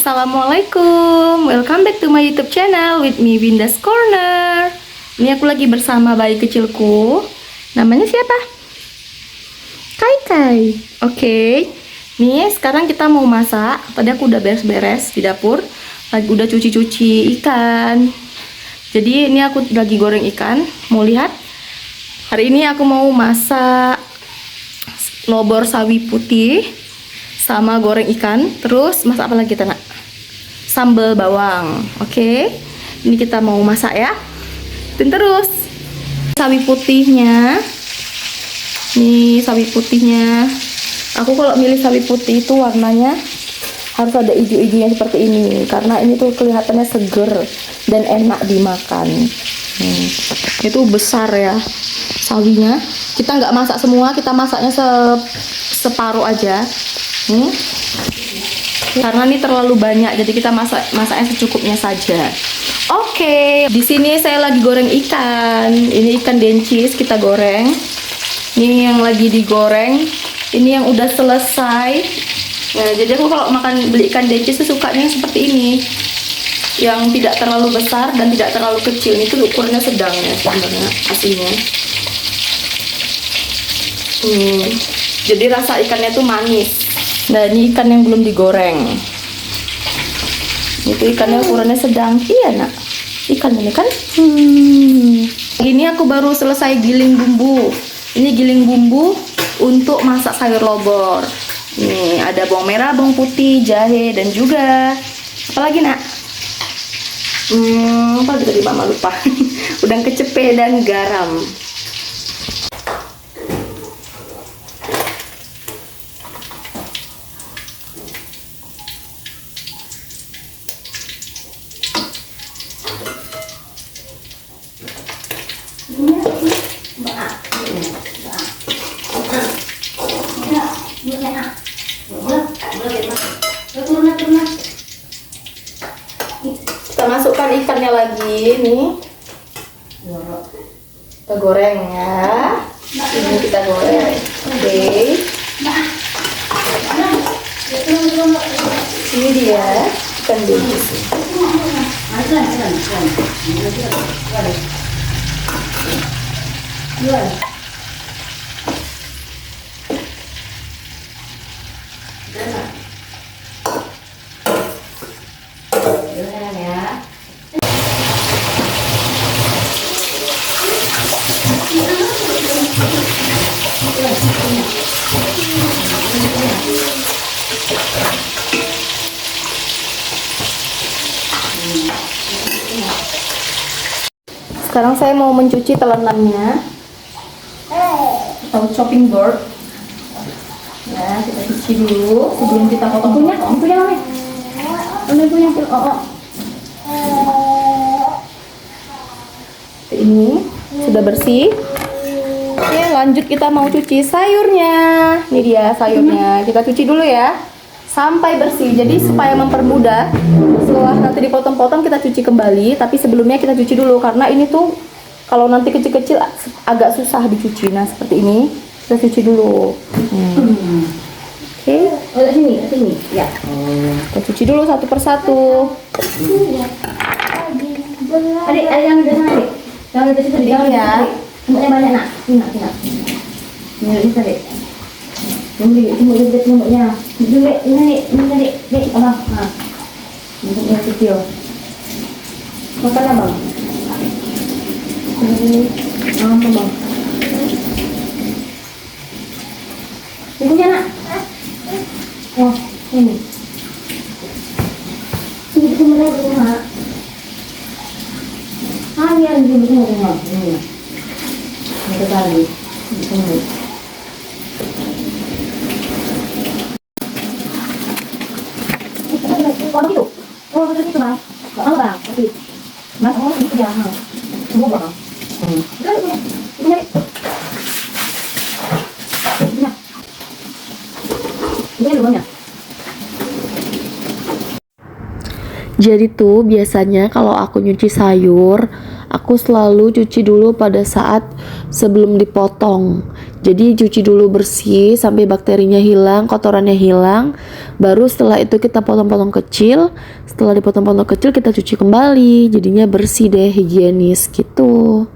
Assalamualaikum, welcome back to my YouTube channel with me Winda's Corner. Ini aku lagi bersama bayi kecilku. Namanya siapa? Kai Kai. Oke. Nih sekarang kita mau masak. Tadi aku udah beres-beres di dapur. Lagi udah cuci-cuci ikan. Jadi ini aku lagi goreng ikan. Mau lihat? Hari ini aku mau masak lobor sawi putih sama goreng ikan. Terus masak apa lagi nak? Sambal bawang. Oke. Ini kita mau masak ya. Dan terus sawi putihnya. Nih sawi putihnya. Aku kalau milih sawi putih itu warnanya harus ada hijau-hijaunya seperti ini, karena ini tuh kelihatannya seger dan enak dimakan. Itu besar ya sawinya. Kita nggak masak semua, kita masaknya separuh aja. Karena ini terlalu banyak, jadi kita masaknya secukupnya saja. Oke, di sini saya lagi goreng ikan. Ini ikan dencis kita goreng. Ini yang lagi digoreng. Ini yang udah selesai. Nah, jadi aku kalau beli ikan dencis itu sukanya seperti ini, yang tidak terlalu besar dan tidak terlalu kecil. Itu ukurannya sedang ya sebenarnya aslinya. Jadi rasa ikannya tuh manis. Nah, ini ikan yang belum digoreng. Itu ikannya ukurannya sedang. Iya nak, ikan ini kan. Ini aku baru selesai giling bumbu. Ini giling bumbu untuk masak sayur lobor. Nih ada bawang merah, bawang putih, jahe, dan juga apa lagi nak? Apa tadi mama lupa. Udang kecepe dan garam. Kita masukkan ikannya lagi nih. Kita goreng ya. Ini kita goreng. Oke. Ini dia ikan dencis. Sekarang saya mau mencuci telanannya atau chopping board. Nah, kita cuci dulu sebelum kita potong. Punya ini sudah bersih. Oke, lanjut kita mau cuci sayurnya. Ini dia sayurnya. Kita cuci dulu ya sampai bersih. Jadi supaya mempermudah, setelah nanti dipotong-potong kita cuci kembali. Tapi sebelumnya kita cuci dulu, karena ini tuh kalau nanti kecil-kecil agak susah dicuci. Nah seperti ini kita cuci dulu. Oke. Sini ya. Kita cuci dulu satu persatu. Adik, yang di sana adik. Yang di situ ya. Semuanya banyak nak. Ini tadi. Semuanya. Ini abang. Ini video. Makan abang. Apa bang? Ibunya nak. Oh, ini. Ini semua rumah. Yang di rumah. Ini. Ada kali. Ini. Oh begitu. Oh begitu bang. Bang bang. Tapi mas itu dia. Semua bang. Jadi tuh biasanya kalau aku nyuci sayur, aku selalu cuci dulu pada saat sebelum dipotong. Jadi cuci dulu bersih sampai bakterinya hilang, kotorannya hilang. Baru setelah itu kita potong-potong kecil. Setelah dipotong-potong kecil kita cuci kembali. Jadinya bersih deh, higienis gitu.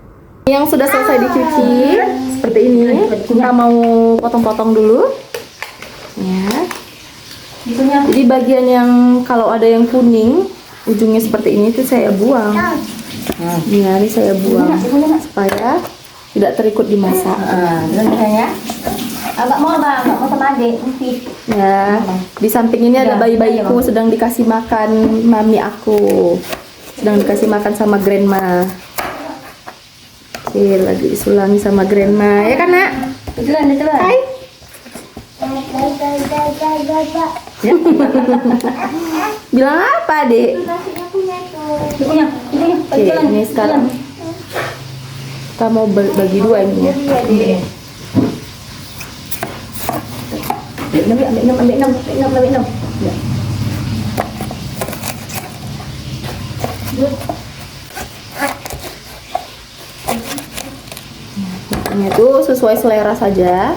Yang sudah selesai dicuci seperti ini, kita mau potong-potong dulu. Ya. Jadi bagian yang kalau ada yang kuning, ujungnya seperti ini itu saya buang. Ya, ini saya buang supaya tidak terikut dimasak. Ya. Agak mau bang, agak mau sama adik. Ya, di samping ini ada bayi-bayiku sedang dikasih makan mami aku. Sedang dikasih makan sama grandma. Oke, lagi disulami sama grandma. Ya kan, Nak? Itulah. Hai. Bilang apa, Dek? Oke, ini sekarang kita mau bagi dua ini ya. Ambil enam. Ya. Ini tuh sesuai selera saja.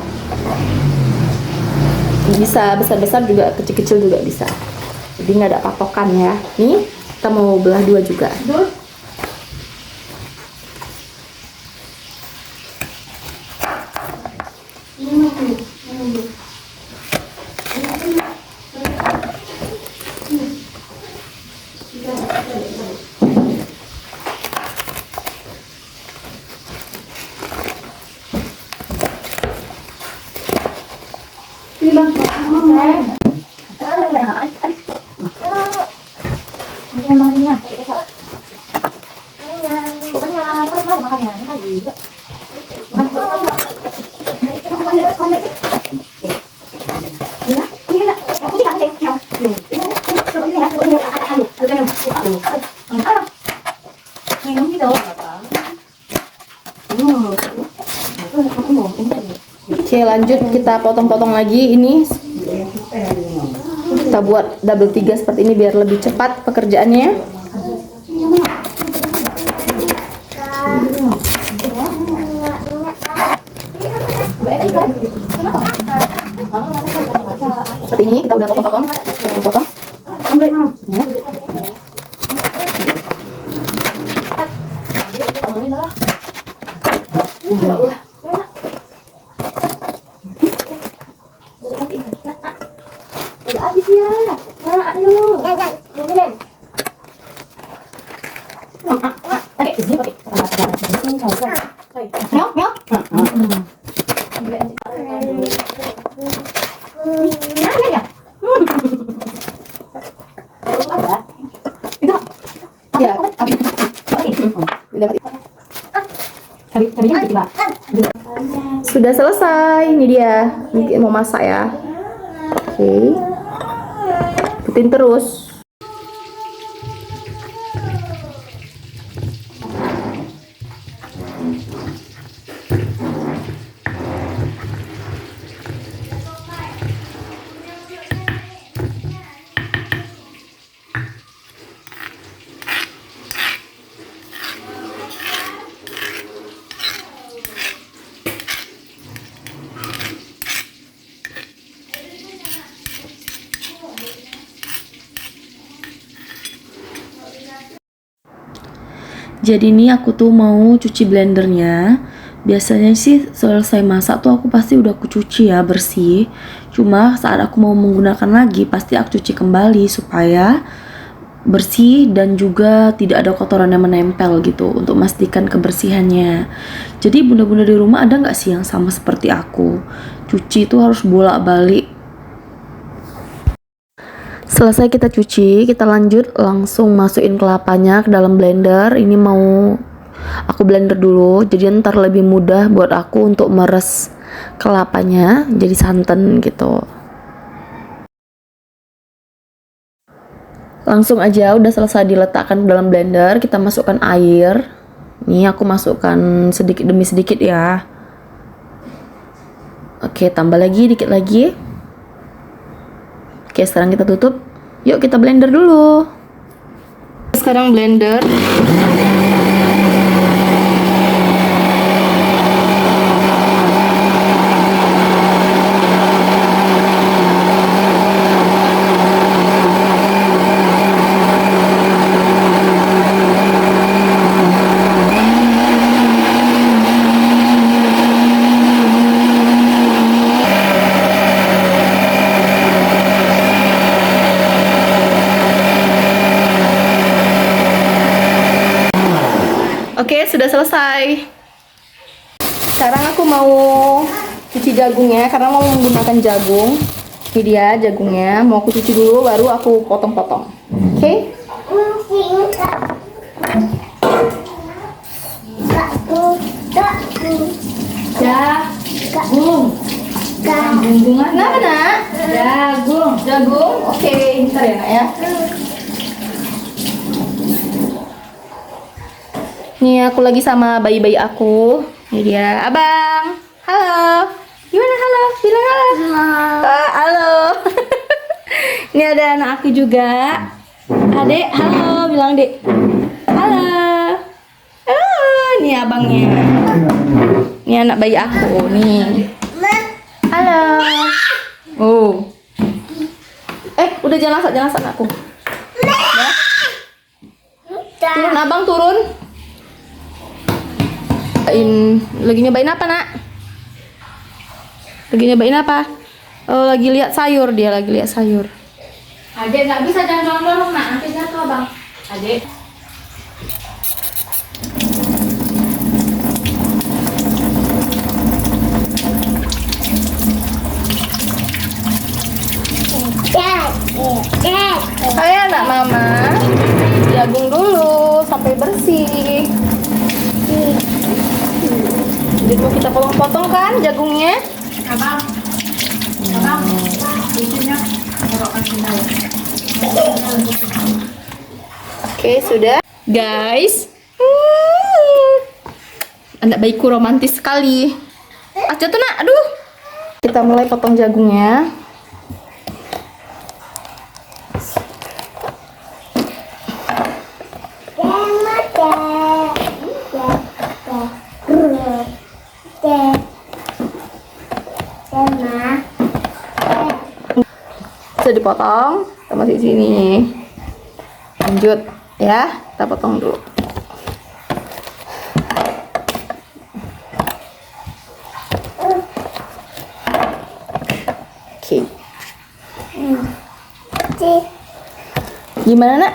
Bisa besar-besar juga, kecil-kecil juga bisa. Jadi nggak ada patokan ya. Nih, kita mau belah dua juga. Oke, lanjut kita potong-potong lagi. Ini kita buat double 3 seperti ini biar lebih cepat pekerjaannya. Seperti ini kita udah potong-potong. Sudah selesai, ini dia. Ini mau masak ya. Oke, ikutin terus. Jadi nih aku tuh mau cuci blendernya. Biasanya sih selesai masak tuh aku pasti udah aku cuci ya, bersih. Cuma saat aku mau menggunakan lagi pasti aku cuci kembali supaya bersih dan juga tidak ada kotoran yang menempel gitu, untuk memastikan kebersihannya. Jadi bunda-bunda di rumah ada nggak sih yang sama seperti aku? Cuci itu harus bolak-balik. Selesai kita cuci, kita lanjut langsung masukin kelapanya ke dalam blender. Ini mau aku blender dulu, jadi ntar lebih mudah buat aku untuk meres kelapanya jadi santan gitu. Langsung aja udah selesai diletakkan ke dalam blender, kita masukkan air. Nih aku masukkan sedikit demi sedikit ya. Oke, tambah lagi, dikit lagi. Oke, sekarang kita tutup. Yuk kita blender dulu. Sekarang blender. Oke, sudah selesai. Sekarang aku mau cuci jagungnya karena mau menggunakan jagung. Ini dia jagungnya. Mau aku cuci dulu baru aku potong-potong. Oke? Jagung. Jagung. Kenapa, Nak? Jagung. Jagung. Oke, bentar ya, Nak ya. Nih aku lagi sama bayi-bayi aku. Ini dia, Abang. Halo. Gimana halo? Bilang halo. Halo. Ini ada anak aku juga. Adek, halo. Bilang Dek. Halo. Ini abangnya. Ini anak bayi aku. Nih. Halo. Oh. Udah jangan lasak anakku. Ya. Turun abang turun. Lagi nyobain apa, Nak? Lagi nyobain apa? Oh, lagi lihat sayur, dia lagi lihat sayur. Adek nggak bisa jangan dorong nak, nanti jatuh bang. Adek. Hai anak mama, jagung dulu sampai bersih. Jadi mau kita potong-potong kan jagungnya. Abang, kuncinya taruhkan sini. Oke, sudah. Guys. Anak bayiku romantis sekali. Jatuh, Nak. Aduh. Kita mulai potong jagungnya. Sudah dipotong, kita masih di sini. Lanjut ya, kita potong dulu. Oke. Gimana, Nak?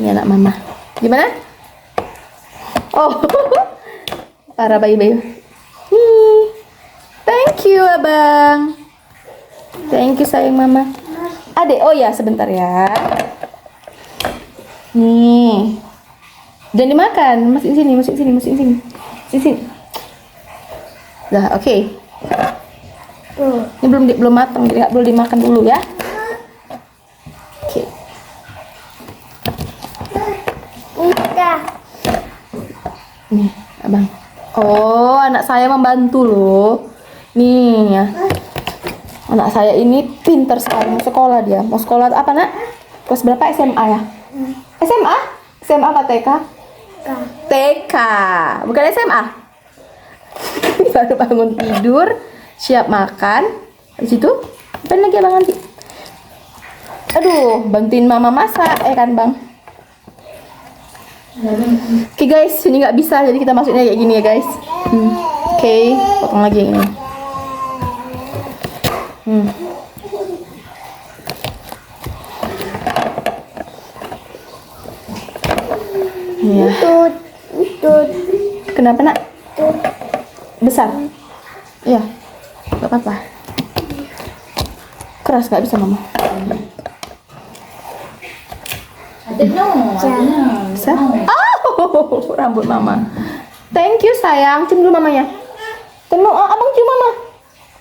Ini anak mama. Gimana? Oh, para bayi-bayi. Thank you, abang. Thank you, sayang mama. Adek, oh ya, sebentar ya. Nih. Jangan dimakan. Masukin sini, masukin sini, masukin sini. Sini. Dah, oke. Ini belum matang, jadi nggak boleh dimakan dulu ya. Oke. Nih, abang. Oh, anak saya membantu loh. Nih ya. Anak saya ini pintar sekali, mau sekolah dia. Mau sekolah apa, Nak? Kelas berapa? SMA ya? SMA? SMA apa TK? TK. Bukan SMA? Baru bangun tidur, siap makan. Habis itu, apa lagi abang nanti? Aduh, bantuin mama masak, kan bang? Oke guys, ini nggak bisa, jadi kita masuknya kayak gini ya guys. Oke, potong lagi yang ini. Ya. Kenapa, Nak? Besar? Iya, nggak apa-apa. Keras nggak bisa mama. Bisa? Oh, rambut mama. Thank you sayang. Cium dulu mamanya. Cium, abang cium mama.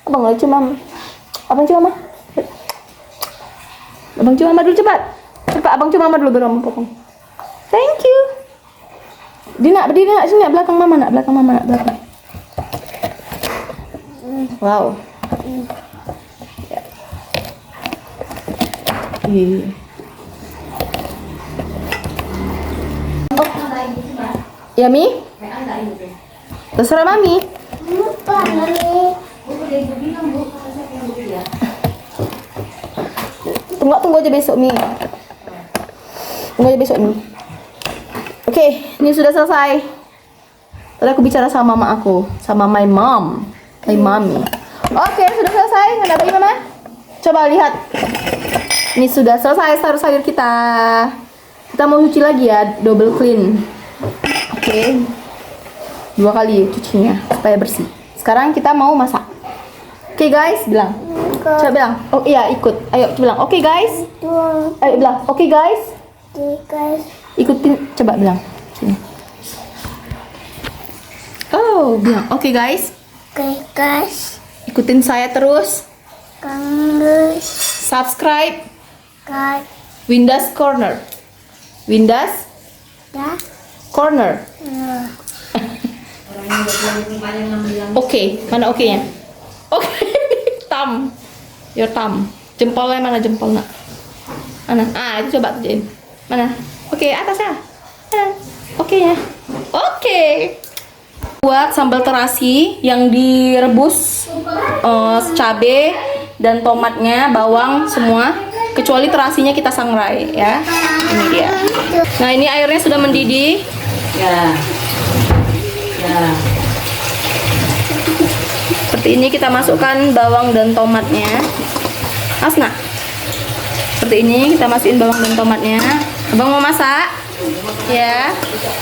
Abang nggak cium mama. Abang cium mama. Abang cium mama dulu cepat. Cepat abang cium mama dulu baru mama potong. Thank you. Berdiri nak sini nak belakang mama nak belakang. Wow. Ya. Ya Mi? Terserah Mami. Tunggu aja besok Mi. Oke, ini sudah selesai. Tadi aku bicara sama mama aku, sama my mommy. Oke, sudah selesai. Ada bayi mama? Coba lihat. Ini sudah selesai sayur-sayur kita. Kita mau cuci lagi ya, double clean. Oke. 2 kali cucinya supaya bersih. Sekarang kita mau masak. Oke guys, bilang. Coba bilang. Oh iya, ikut. Ayo bilang. Oke guys. Ayo bilang. Oke guys. Ikutin, coba bilang. Sini. Oh, bilang. Oke guys. Ikutin saya terus. Subscribe Winda's Corner. Winda's Corner. Oke, mana oke-nya? Oke, thumb. Your thumb. Jempolnya mana jempol nak? Mana? Ah, itu coba kerjain. Mana? Oke, atasnya. Oke ya. Oke. Buat sambal terasi yang direbus cabe dan tomatnya, bawang semua, kecuali terasinya kita sangrai ya. Ini dia. Nah, ini airnya sudah mendidih. Ya. Seperti ini kita masukkan bawang dan tomatnya. Asna. Seperti ini kita masukin bawang dan tomatnya. Abang mau masak? Ya.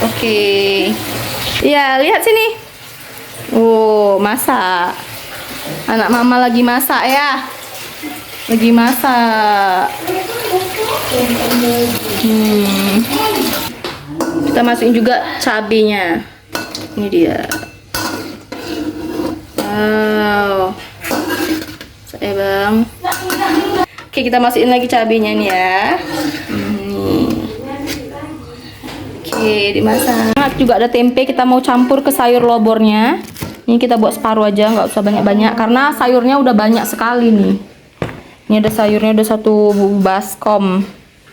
Oke. Ya, lihat sini. Oh, masak. Anak mama lagi masak ya. Lagi masak. Kita masukin juga cabenya. Ini dia. Wow. Saya bang. Oke, kita masukin lagi cabenya nih ya. Oke, dimasak. Juga ada tempe, kita mau campur ke sayur lobornya. Ini kita buat separuh aja, nggak usah banyak-banyak karena sayurnya udah banyak sekali nih. Ini ada sayurnya, ada 1 baskom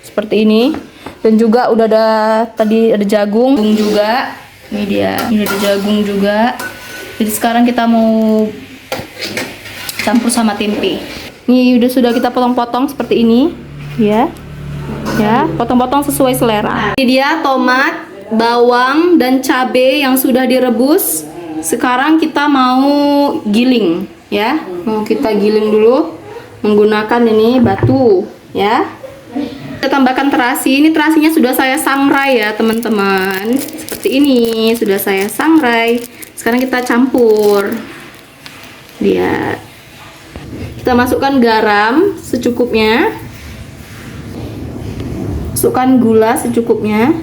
seperti ini. Dan juga udah ada tadi ada jagung juga. Ini dia, ini ada jagung juga. Jadi sekarang kita mau campur sama tempe. Ini sudah kita potong-potong seperti ini, ya. Ya, potong-potong sesuai selera. Ini dia tomat, bawang dan cabai yang sudah direbus. Sekarang kita mau giling, ya. Mau kita giling dulu menggunakan ini batu, ya. Kita tambahkan terasi. Ini terasinya sudah saya sangrai ya, teman-teman. Seperti ini sudah saya sangrai. Sekarang kita campur. Lihat. Kita masukkan garam secukupnya. Masukkan gula secukupnya.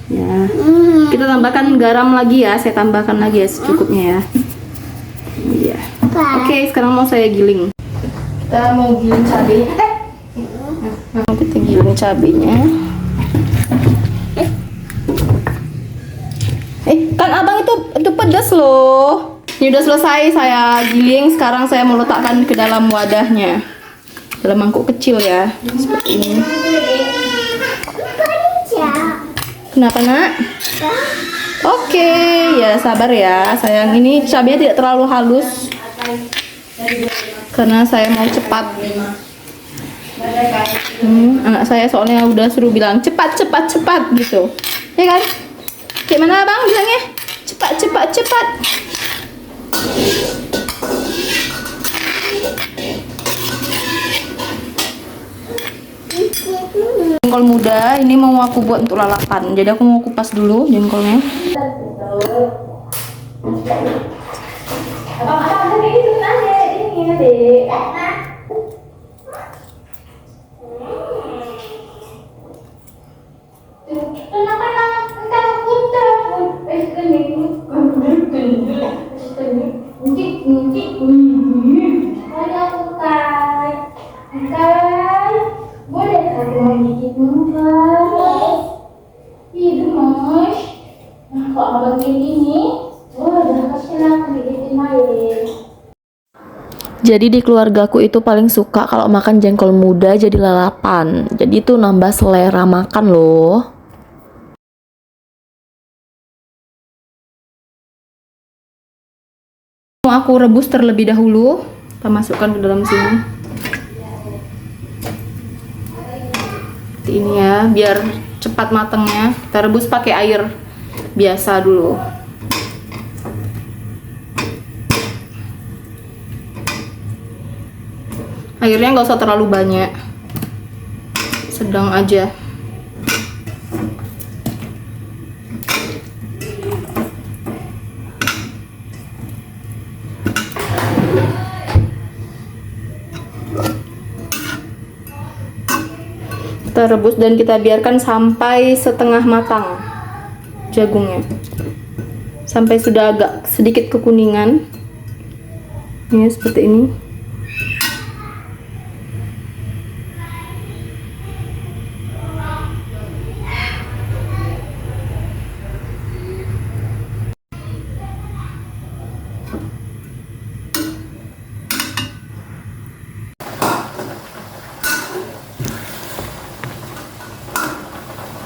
Ya. Kita tambahkan garam lagi ya. Saya tambahkan lagi ya secukupnya ya. Iya. Oke, sekarang mau saya giling. Kita mau giling cabenya. Nah, kita giling cabenya. Kan abang itu pedas loh. Ini udah selesai saya giling. Sekarang saya mau letakkan ke dalam wadahnya. Dalam mangkuk kecil ya. Seperti ini. Kenapa nak? Oke, ya sabar ya sayang. Ini cabenya tidak terlalu halus karena saya mau cepat. Anak saya soalnya udah suruh bilang cepat gitu, ya kan? Kayak mana abang bilangnya? Cepat. Jengkol muda ini mau aku buat untuk lalapan. Jadi aku mau kupas dulu jengkolnya. Jadi di keluargaku itu paling suka kalau makan jengkol muda jadi lalapan. Jadi itu nambah selera makan loh. Mau aku rebus terlebih dahulu. Kita masukkan ke dalam sini. Seperti ini ya, biar cepat matangnya. Kita rebus pakai air biasa dulu. Airnya nggak usah terlalu banyak, sedang aja. Kita rebus dan kita biarkan sampai setengah matang jagungnya, sampai sudah agak sedikit kekuningan. Ini seperti ini.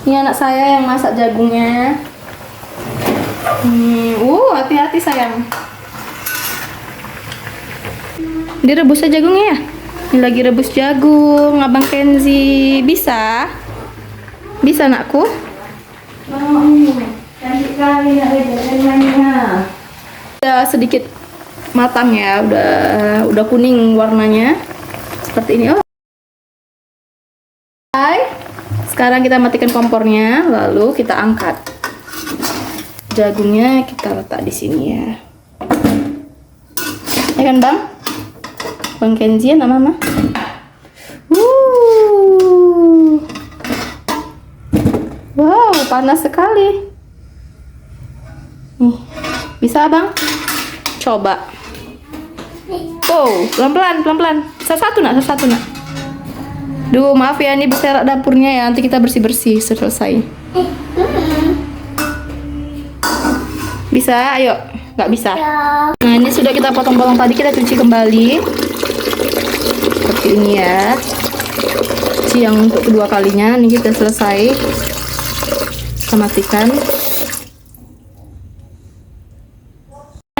Ini anak saya yang masak jagungnya. Hati-hati sayang. Direbus aja jagungnya ya. Ini lagi rebus jagung, Abang Kenzi. Bisa? Bisa anakku? Cantik kali nak jajanannya. Udah sedikit matang ya, udah kuning warnanya. Seperti ini. Oh. Hai. Sekarang kita matikan kompornya, lalu kita angkat. Jagungnya kita letak di sini ya. Ya kan, Bang? Bang Kenzi ya, Mama. Wow, panas sekali. Nih, bisa, Bang? Coba. Oh, pelan-pelan. Satu-satu nak. Duh, maaf ya, ini berserak dapurnya ya. Nanti kita bersih-bersih selesai. Bisa? Ayo. Nggak bisa? Nah, ini sudah kita potong-potong tadi. Kita cuci kembali. Seperti ini ya. Cuci yang untuk kedua kalinya. Ini kita selesai. Kita matikan.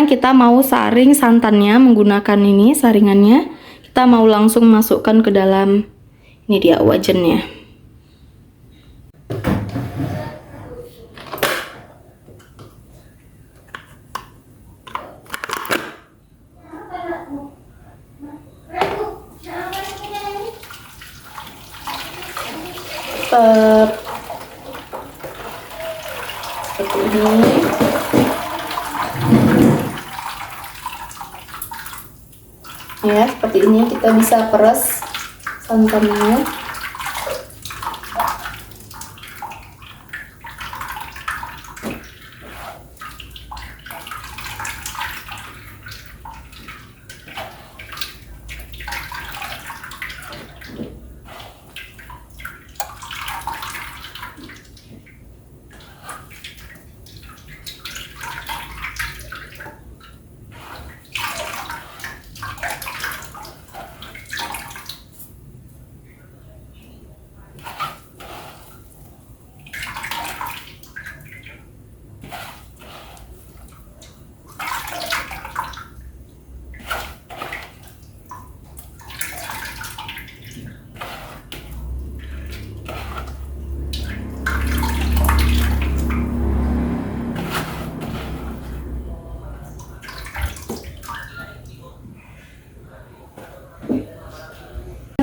Kita mau saring santannya menggunakan ini saringannya. Kita mau langsung masukkan ke dalam. Ini dia wajannya. Seperti ini. Ya, seperti ini kita bisa peras santannya.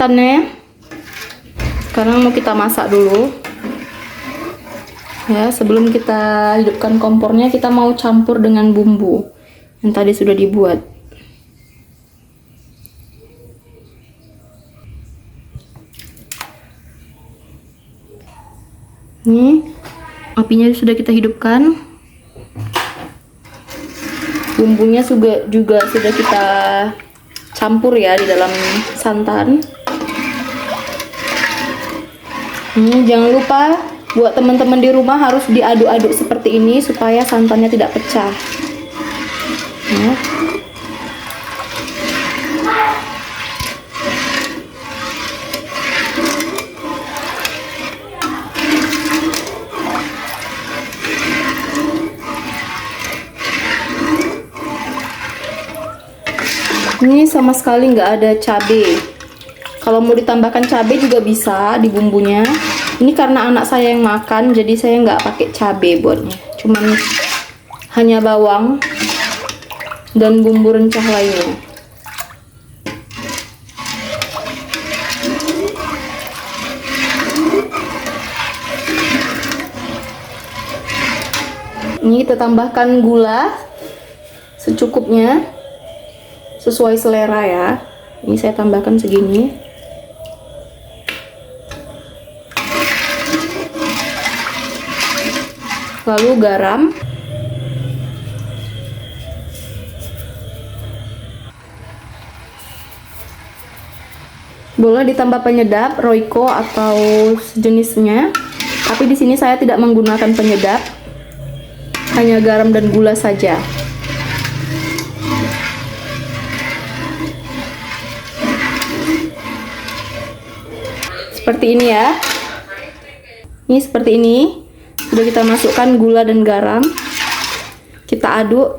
Santannya sekarang mau kita masak dulu ya. Sebelum kita hidupkan kompornya, kita mau campur dengan bumbu yang tadi sudah dibuat. Nih, apinya sudah kita hidupkan, bumbunya juga sudah kita campur ya di dalam santan. Jangan lupa buat teman-teman di rumah harus diaduk-aduk seperti ini supaya santannya tidak pecah. Ya. Ini sama sekali nggak ada cabai. Kalau mau ditambahkan cabai juga bisa di bumbunya. Ini karena anak saya yang makan, jadi saya nggak pakai cabai buatnya. Cuman hanya bawang dan bumbu rencah lainnya. Ini kita tambahkan gula secukupnya, sesuai selera ya. Ini saya tambahkan segini. Lalu garam. Boleh ditambah penyedap, Royco atau sejenisnya. Tapi di sini saya tidak menggunakan penyedap. Hanya garam dan gula saja. Seperti ini ya. Ini seperti ini. Sudah kita masukkan gula dan garam. Kita aduk.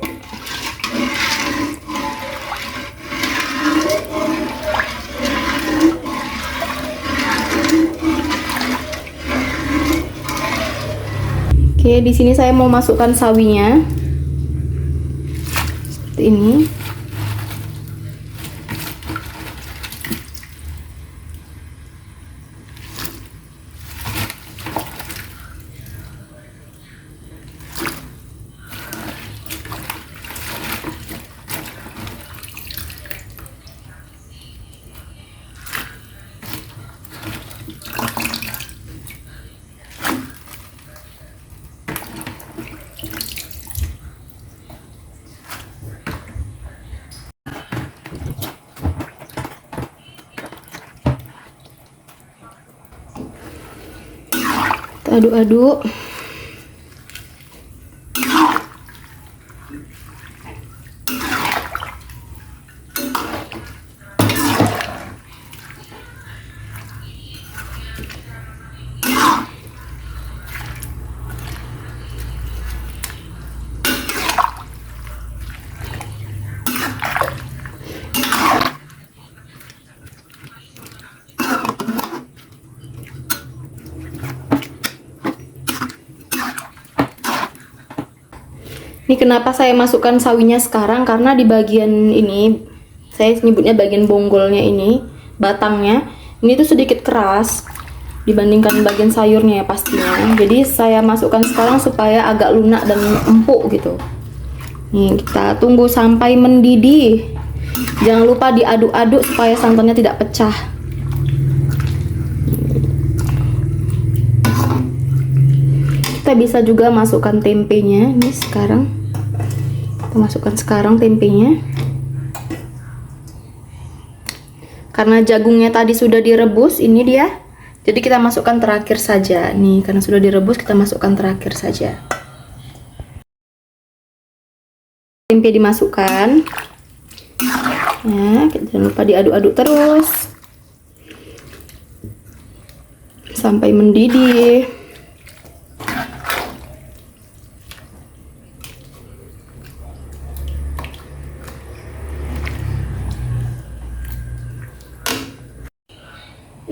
Oke, di sini saya mau masukkan sawinya. Seperti ini. Aduk-aduk. Ini kenapa saya masukkan sawinya sekarang, karena di bagian ini, saya nyebutnya bagian bonggolnya ini, batangnya, ini tuh sedikit keras dibandingkan bagian sayurnya ya pastinya. Jadi saya masukkan sekarang supaya agak lunak dan empuk gitu. Nih, kita tunggu sampai mendidih. Jangan lupa diaduk-aduk supaya santannya tidak pecah. Kita bisa juga masukkan tempenya ini sekarang. Kita masukkan sekarang tempenya. Karena jagungnya tadi sudah direbus, ini dia. Jadi kita masukkan terakhir saja. Nih, karena sudah direbus kita masukkan terakhir saja. Tempe dimasukkan. Nah, jangan lupa diaduk-aduk terus sampai mendidih.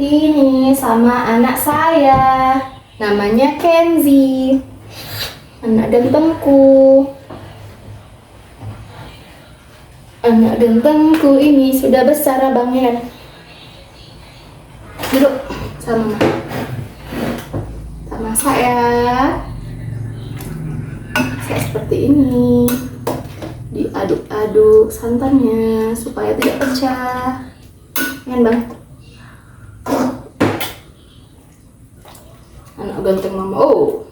Ini sama anak saya, namanya Kenzi, anak gantengku. Anak gantengku ini sudah besar abangnya. Duduk sama saya. Saya seperti ini. Diaduk-aduk santannya supaya tidak pecah. Kan bang? Anak ganteng mama. Oh.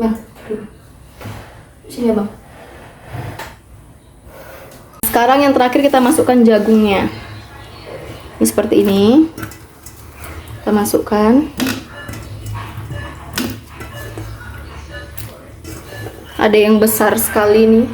Bang, sini ya bang. Sekarang yang terakhir kita masukkan jagungnya. Ini seperti ini. Kita masukkan. Ada yang besar sekali nih.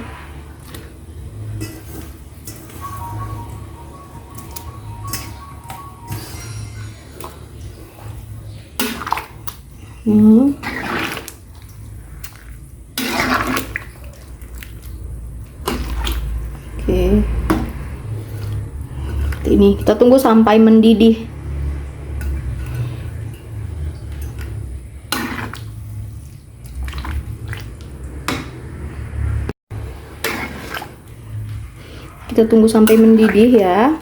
Oke. Seperti ini. Kita tunggu sampai mendidih. kita tunggu sampai mendidih ya.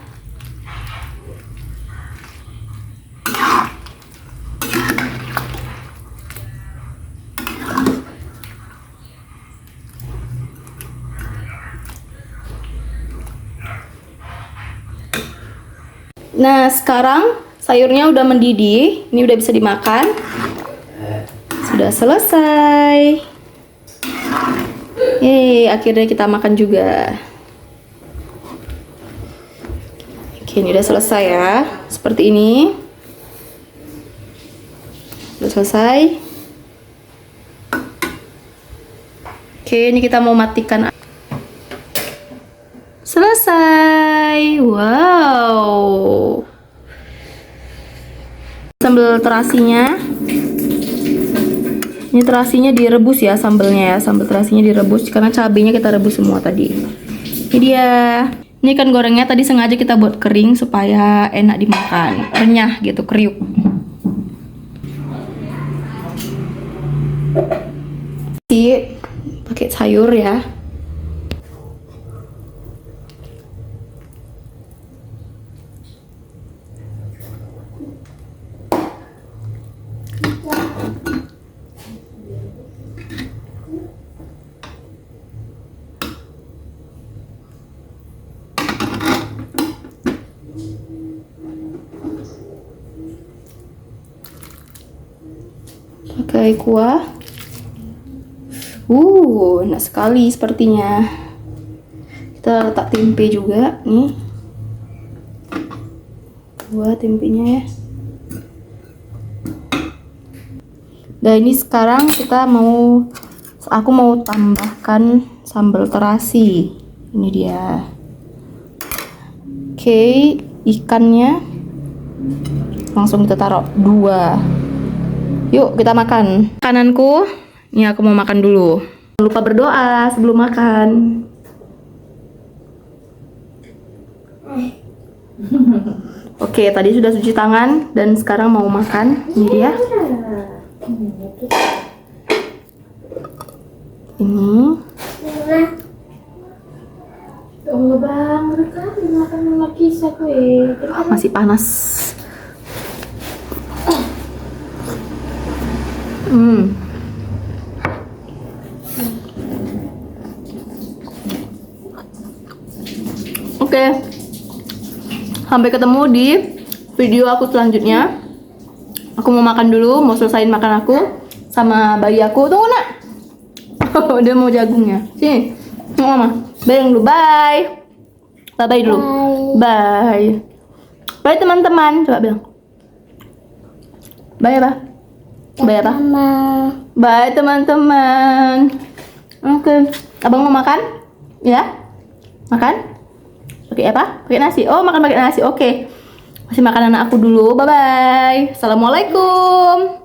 Nah, sekarang sayurnya udah mendidih. Ini udah bisa dimakan. Sudah selesai. Yeay, akhirnya kita makan juga. Oke, ini udah selesai ya. Seperti ini. Udah selesai. Oke, ini kita mau matikan. Selesai. Wow. Sambal terasinya. Ini terasinya direbus ya, sambelnya ya. Sambal terasinya direbus karena cabenya kita rebus semua tadi. Ini dia. Ini ikan gorengnya tadi sengaja kita buat kering supaya enak dimakan. Renyah gitu, kriuk. Pakai sayur ya. Pakai kuah. Enak sekali sepertinya. Kita letak tempe juga nih. Buah tempenya ya. Dan ini sekarang aku mau tambahkan sambal terasi. Ini dia. Oke, ikannya langsung kita taruh 2. Yuk kita makan. Makananku, ini aku mau makan dulu. Jangan lupa berdoa sebelum makan. Oke, tadi sudah cuci tangan dan sekarang mau makan. Ini dia. Ini. Allah bang, mereka makan kisah kue. Masih panas. Oke. Sampai ketemu di video aku selanjutnya. Aku mau makan dulu, mau selesain makan aku sama bayi aku. Tunggu nak. Udah mau jagungnya. Sini. Mama. Bye dulu. Bye. Bye dulu. Bye. Bye teman-teman. Coba bilang. Bye apa? Bye apa? Bye teman-teman. Oke. Abang mau makan? Ya? Makan? Pakai apa? Pakai nasi. Oh, makan pakai nasi. Oke. Masih makan anak aku dulu. Bye bye. Assalamualaikum.